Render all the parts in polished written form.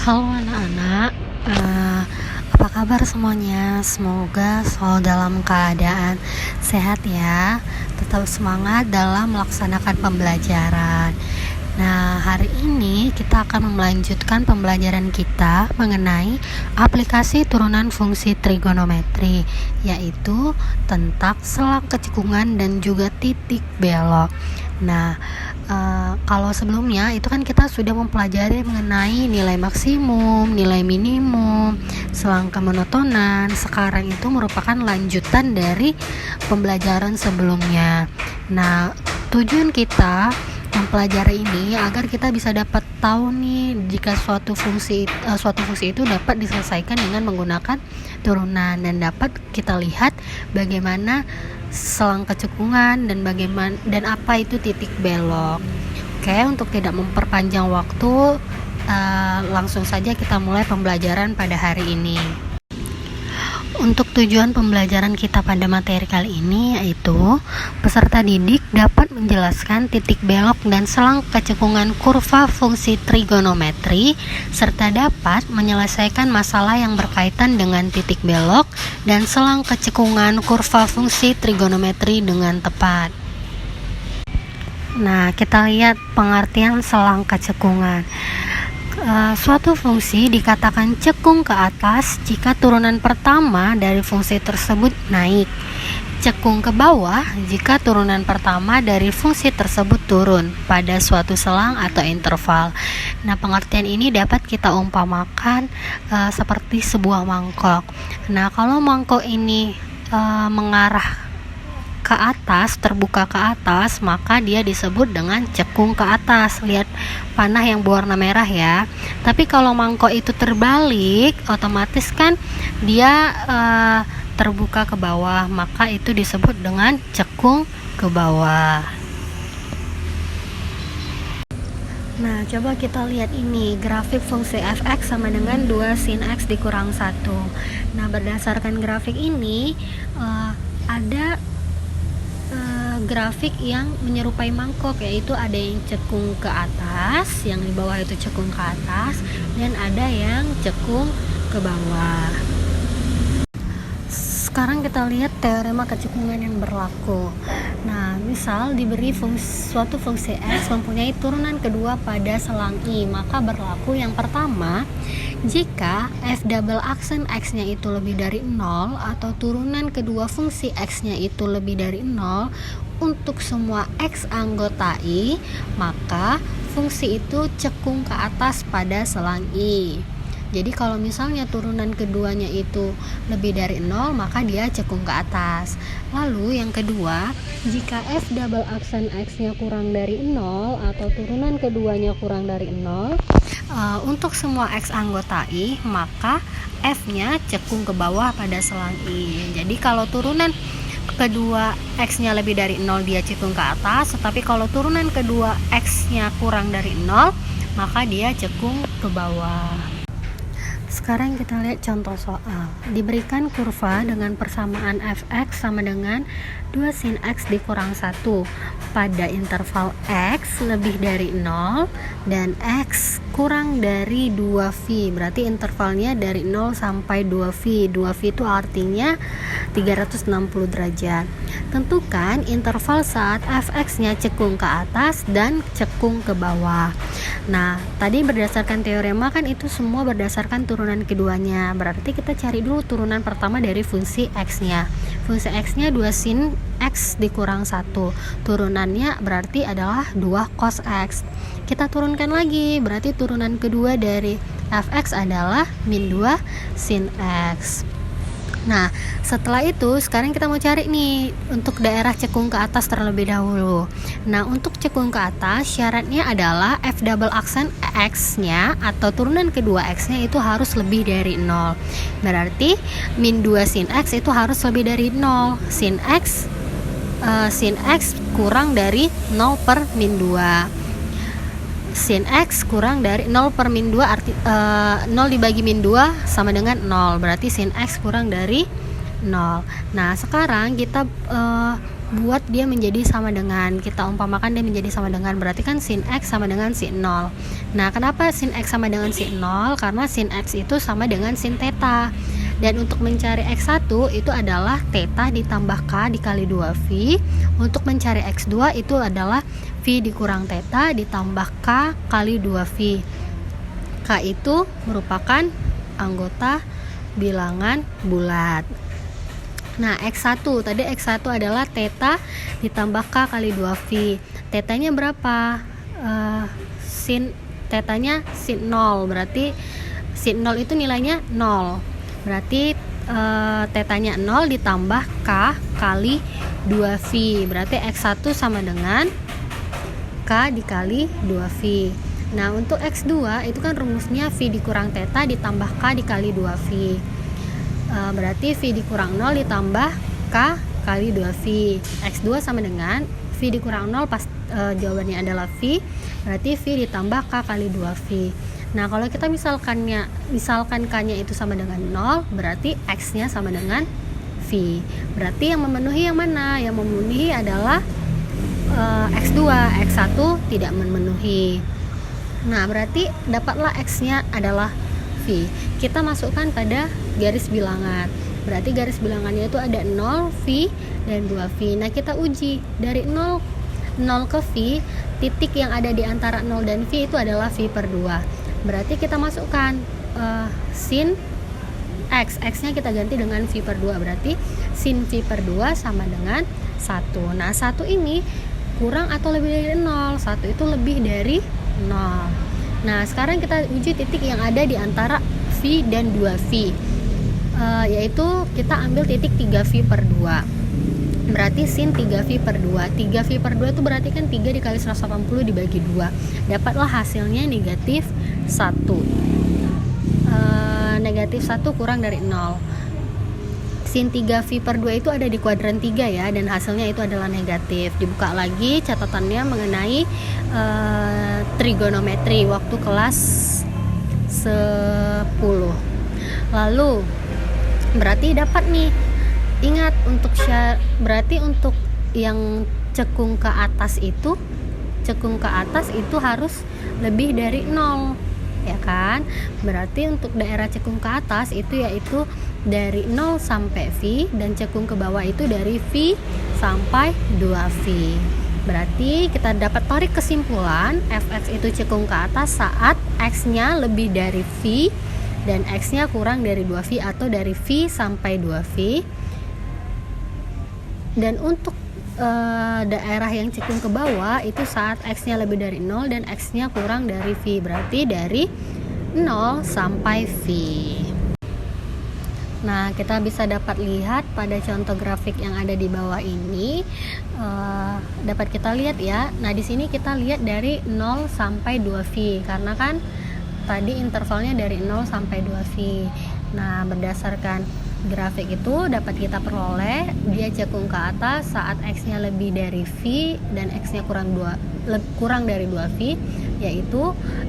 Halo anak-anak, apa kabar semuanya? Semoga selalu dalam keadaan sehat ya. Tetap semangat dalam melaksanakan pembelajaran. Nah, hari ini kita akan melanjutkan pembelajaran kita mengenai aplikasi turunan fungsi trigonometri, yaitu tentang selang kecekungan dan juga titik belok. Nah, kalau sebelumnya itu kan kita sudah mempelajari mengenai nilai maksimum, nilai minimum, selang kemonotonan. Sekarang itu merupakan lanjutan dari pembelajaran sebelumnya. Nah, tujuan kita mempelajari ini agar kita bisa dapat tahu nih jika suatu fungsi itu dapat diselesaikan dengan menggunakan turunan, dan dapat kita lihat bagaimana selang kecekungan dan apa itu titik belok. Oke, untuk tidak memperpanjang waktu, langsung saja kita mulai pembelajaran pada hari ini. Untuk tujuan pembelajaran kita pada materi kali ini yaitu peserta didik dapat menjelaskan titik belok dan selang kecekungan kurva fungsi trigonometri, serta dapat menyelesaikan masalah yang berkaitan dengan titik belok dan selang kecekungan kurva fungsi trigonometri dengan tepat. Nah, kita lihat pengertian selang kecekungan. Suatu fungsi dikatakan cekung ke atas jika turunan pertama dari fungsi tersebut naik, cekung ke bawah jika turunan pertama dari fungsi tersebut turun pada suatu selang atau interval. Nah, pengertian ini dapat kita umpamakan seperti sebuah mangkok. Nah, kalau mangkok ini mengarah ke atas, terbuka ke atas, maka dia disebut dengan cekung ke atas. Lihat panah yang berwarna merah ya. Tapi kalau mangkok itu terbalik, otomatis kan dia terbuka ke bawah, maka itu disebut dengan cekung ke bawah. Nah, coba kita lihat ini, grafik fungsi fx sama dengan 2 sin x dikurang 1. Nah, berdasarkan grafik ini ada grafik yang menyerupai mangkok, yaitu ada yang cekung ke atas, yang di bawah itu cekung ke atas, dan ada yang cekung ke bawah. Sekarang kita lihat teorema kecekungan yang berlaku. Nah, misal diberi suatu fungsi x mempunyai turunan kedua pada selang i, maka berlaku yang pertama, jika f double aksen x-nya itu lebih dari 0 atau turunan kedua fungsi x-nya itu lebih dari 0 untuk semua x anggota i, maka fungsi itu cekung ke atas pada selang i. Jadi kalau misalnya turunan keduanya itu lebih dari 0, maka dia cekung ke atas. Lalu yang kedua, jika f double aksen x-nya kurang dari 0 atau turunan keduanya kurang dari 0, untuk semua x anggota i, maka f-nya cekung ke bawah pada selang i. Jadi kalau turunan kedua x-nya lebih dari 0, dia cekung ke atas, tetapi kalau turunan kedua x-nya kurang dari 0, maka dia cekung ke bawah. Sekarang kita lihat contoh soal. Diberikan kurva dengan persamaan fx sama dengan 2 sin x dikurang 1 pada interval x lebih dari 0 dan x kurang dari 2v. Berarti intervalnya dari 0 sampai 2v. 2v itu artinya 360 derajat. Tentukan interval saat fx-nya cekung ke atas dan cekung ke bawah. Nah, tadi berdasarkan teorema kan itu semua berdasarkan turunan keduanya. Berarti kita cari dulu turunan pertama dari fungsi x-nya. Fungsi x-nya 2 sin x dikurang 1. Turunannya berarti adalah 2 cos x. Kita turunkan lagi, berarti turunan kedua dari fx adalah min 2 sin x. Nah, setelah itu sekarang kita mau cari nih untuk daerah cekung ke atas terlebih dahulu. Nah, untuk cekung ke atas syaratnya adalah f double aksen x-nya atau turunan kedua x-nya itu harus lebih dari 0. Berarti min 2 sin x itu harus lebih dari 0. Sin x kurang dari 0 per min 2. Sin x kurang dari 0 per min 2 0 dibagi min 2 sama dengan 0. Berarti sin x kurang dari 0. Nah, sekarang kita buat dia menjadi sama dengan, kita umpamakan dia menjadi sama dengan, berarti kan sin X sama dengan sin 0. Nah, kenapa sin X sama dengan sin 0? Karena sin X itu sama dengan sin theta. Dan untuk mencari X1 itu adalah theta ditambah K dikali 2V. Untuk mencari X2 itu adalah V dikurang theta ditambah K kali 2V. K itu merupakan anggota bilangan bulat. Nah, X1 tadi, X1 adalah theta ditambah K kali 2V. Tetanya berapa? Sin tetanya sin 0, berarti sin 0 itu nilainya 0. Berarti tetanya 0 ditambah K kali 2V. Berarti X1 sama dengan K dikali 2V. Nah, untuk X2 itu kan rumusnya V dikurang theta ditambah K dikali 2V. Berarti V dikurang 0 ditambah K kali 2V. X2 sama dengan V dikurang 0, jawabannya adalah V. Berarti V ditambah K kali 2V. Nah, kalau kita misalkan K-nya itu sama dengan 0, berarti X-nya sama dengan V. Berarti yang memenuhi yang mana? Yang memenuhi adalah X2. X1 tidak memenuhi. Nah, berarti dapatlah X-nya adalah V. Kita masukkan pada garis bilangan. Berarti garis bilangannya itu ada 0, V, dan 2V. Nah, kita uji dari 0 ke V, titik yang ada di antara 0 dan V itu adalah V per 2. Berarti kita masukkan sin X. X-nya kita ganti dengan V per 2. Berarti sin V per 2 sama dengan 1. Nah, 1 ini kurang atau lebih dari 0? 1 itu lebih dari 0. Nah, sekarang kita uji titik yang ada di antara V dan 2V, yaitu kita ambil titik 3V per 2. Berarti sin 3V per 2. 3V per 2 itu berarti kan 3 dikali 180 dibagi 2. Dapatlah hasilnya negatif 1. Negatif 1 kurang dari 0. Sin 3V per 2 itu ada di kuadran 3 ya, dan hasilnya itu adalah negatif. Dibuka lagi catatannya mengenai trigonometri waktu kelas 10. Lalu berarti dapat nih. Ingat, berarti untuk yang cekung ke atas itu harus lebih dari 0, ya kan? Berarti untuk daerah cekung ke atas itu yaitu dari 0 sampai V, dan cekung ke bawah itu dari V sampai 2V. Berarti kita dapat tarik kesimpulan Fx itu cekung ke atas saat X-nya lebih dari V dan X-nya kurang dari 2V, atau dari V sampai 2V. Dan untuk daerah yang cekung ke bawah itu saat X-nya lebih dari 0 dan X-nya kurang dari V. Berarti dari 0 sampai V. Nah, kita bisa dapat lihat pada contoh grafik yang ada di bawah ini, dapat kita lihat ya. Nah, di sini kita lihat dari 0 sampai 2V, karena kan tadi intervalnya dari 0 sampai 2V. Nah, berdasarkan grafik itu dapat kita peroleh dia cekung ke atas saat X-nya lebih dari V dan X-nya kurang dari 2V, yaitu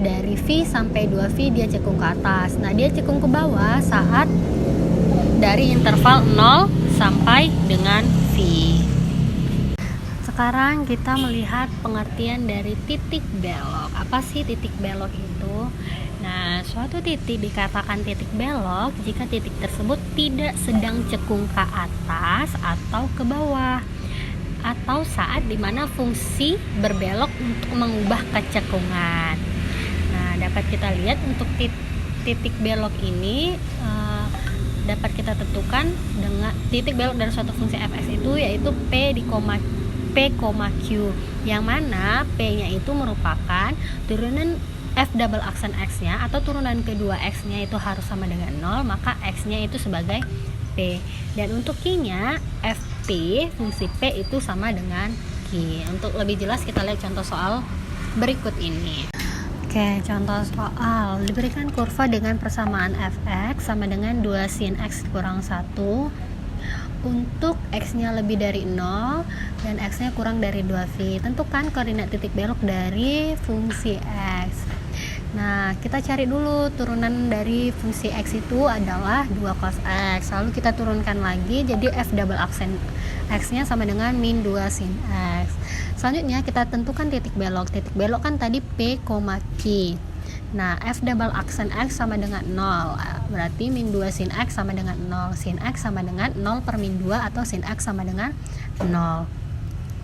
dari V sampai 2V dia cekung ke atas. Nah, dia cekung ke bawah saat dari interval 0 sampai dengan V. Sekarang kita melihat pengertian dari titik belok. Apa sih titik belok itu? Nah, suatu titik dikatakan titik belok jika titik tersebut tidak sedang cekung ke atas atau ke bawah, atau saat dimana fungsi berbelok untuk mengubah kecekungan. Nah, dapat kita lihat untuk titik belok ini dapat kita tentukan dengan titik belok dari suatu fungsi fx itu yaitu P, Q, yang mana P-nya itu merupakan turunan F double aksen X-nya, atau turunan kedua X-nya itu harus sama dengan 0, maka X-nya itu sebagai P. Dan untuk Q-nya, FP, fungsi P itu sama dengan Q. Untuk lebih jelas kita lihat contoh soal berikut ini. Oke, contoh soal. Diberikan kurva dengan persamaan fx sama dengan 2 sin x kurang 1 untuk x-nya lebih dari 0 dan x-nya kurang dari 2v. Tentukan koordinat titik belok dari fungsi x. Nah, kita cari dulu turunan dari fungsi X itu adalah 2 cos X. Lalu kita turunkan lagi, jadi F double aksen X-nya sama dengan min 2 sin X. Selanjutnya kita tentukan titik belok. Titik belok kan tadi P, Q. Nah, F double aksen X sama dengan 0. Berarti min 2 sin X sama dengan 0. Sin X sama dengan 0 per min 2 atau sin X sama dengan 0.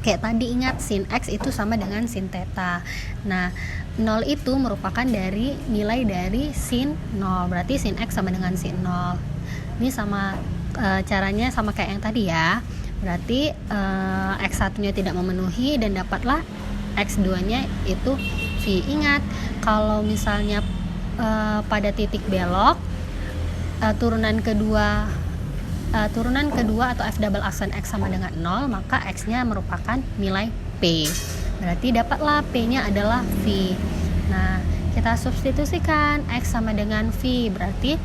Kayak tadi ingat sin X itu sama dengan sin theta. Nah, 0 itu merupakan dari nilai dari sin 0. Berarti sin X sama dengan sin 0. Ini sama caranya sama kayak yang tadi ya. Berarti X1-nya tidak memenuhi dan dapatlah X2-nya itu V. Ingat, kalau misalnya pada titik belok turunan kedua atau F double aksen X sama dengan 0, maka X-nya merupakan nilai P. Berarti dapatlah P-nya adalah V. Nah, kita substitusikan X sama dengan V. Berarti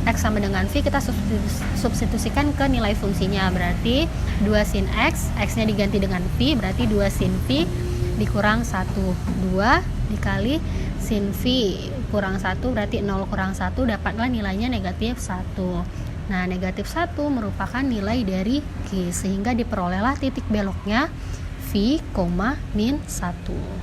X sama dengan V kita substitusikan ke nilai fungsinya. Berarti 2 sin X, X-nya diganti dengan V, berarti 2 sin V dikurang 1. 2 dikali sin V kurang 1, berarti 0 kurang 1, dapatlah nilainya negatif 1. Nah, negatif 1 merupakan nilai dari Q, sehingga diperolehlah titik beloknya V, min 1.